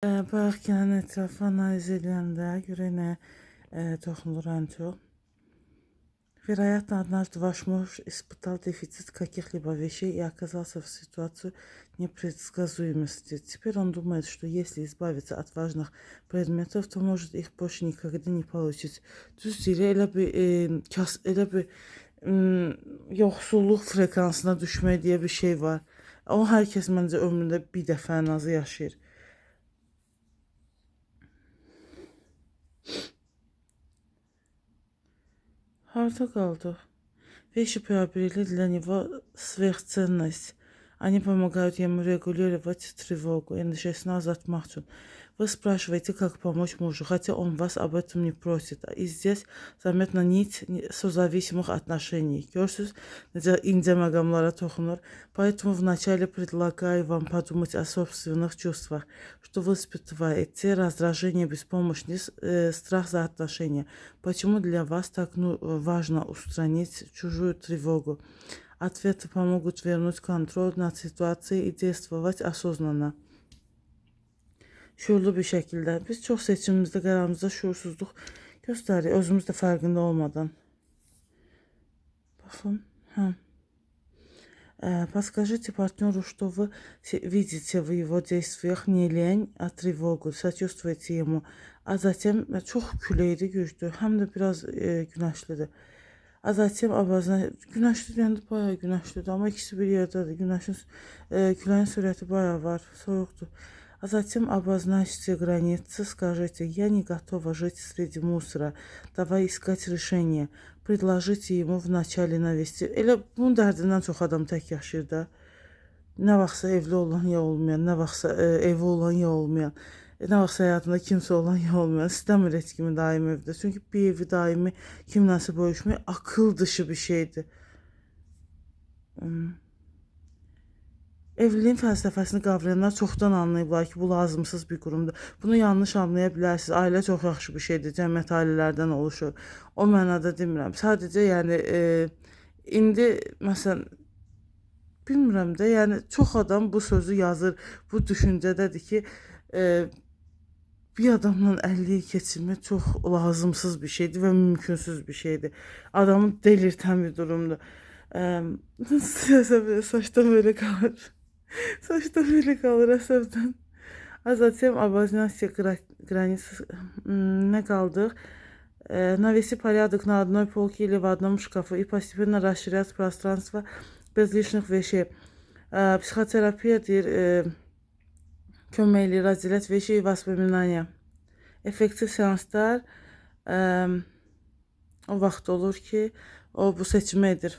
Bayaqkının ətrafı analiz edəndə görək nə toxunur ən çox. Вероятно, однажды ваш муж испытал дефицит каких-либо вещей и оказался в ситуации непредсказуемости. Теперь он думает, что если избавиться от важных предметов, то может их больше никогда не получить. Düz deyir, elə bir yoxsulluq frekansına düşmək deyə bir şey var. O hər kəs məncə ömründə bir dəfə ən azı yaşayır. Harda qaldı? Вещи приобрели для него сверхценность. Они помогают ему регулировать тревогу, энергию azaltmak için. Вы спрашиваете, как помочь мужу, хотя он вас об этом не просит. И здесь заметна нить созависимых отношений. Görürsünüz, necə incə məqamlara toxunur. Поэтому вначале предлагаю вам подумать о собственных чувствах, что вы испытываете, раздражение, беспомощность, страх за отношения. Почему для вас так важно устранить чужую тревогу? Ответы помогут вернуть контроль над ситуацией и действовать осознанно. Şuurlu bir şəkildə. Biz çox seçimimizdə, qərarımızda şuursuzluq göstərir, özümüz də fərqində olmadan. Baxın, Подскажите партнеру, что вы видите в его действиях не лень, а тревогу, сочувствуете ему. А затем çox küləkli, güclü, həm də biraz günəşlidir. A затем avazına, günəşli deyəndə bayağı günəşlidir, amma ikisi bir yerdədir. Küləyin sürəti bayağı var, soyuqdur. А затем обозначьте границы, скажите: я не готова жить среди мусора, давай искать решение. Предложите ему вначале навести. Elə bunun dərdindən çox adam tək yaşayır da. Nə vaxtsa evli olan ya olmayan, nə vaxtsa evi olan ya olmayan, nə vaxtsa həyatında kimsə olan ya olmayan, istəmir heç kimi daim evdə. Çünki bir evi daimi kimləsə bölüşmək akıl dışı bir şeydir. Evliliyin fəlsəfəsini qavrayanlar çoxdan anlayıblar ki, bu lazımsız bir qurumdur. Bunu yanlış anlaya bilərsiniz. Ailə çox yaxşı bir şeydir. Cəmiyyət ailələrdən oluşur. O mənada demirəm. Sadəcə yəni indi məsələn bilmirəm də, yəni çox adam bu sözü yazır. Bu düşüncədədir ki, bir adamla 50 il keçirmək çox lazımsız bir şeydir və mümkünsüz bir şeydir. Adamı delirtən bir durumdur. Saçdan böyle kalır. Saçdan böyle kalır əsəbdən. А затем обозначьте границы. Не kaldı? Навести порядок на одной полке или в одном шкафу и постепенно расширять пространство без лишних вещей. Психотерапия deyir, kömək eləyir разделять вещи и воспоминания. Effektiv seanslar o vaxt olur ki, o bu seçimi edir.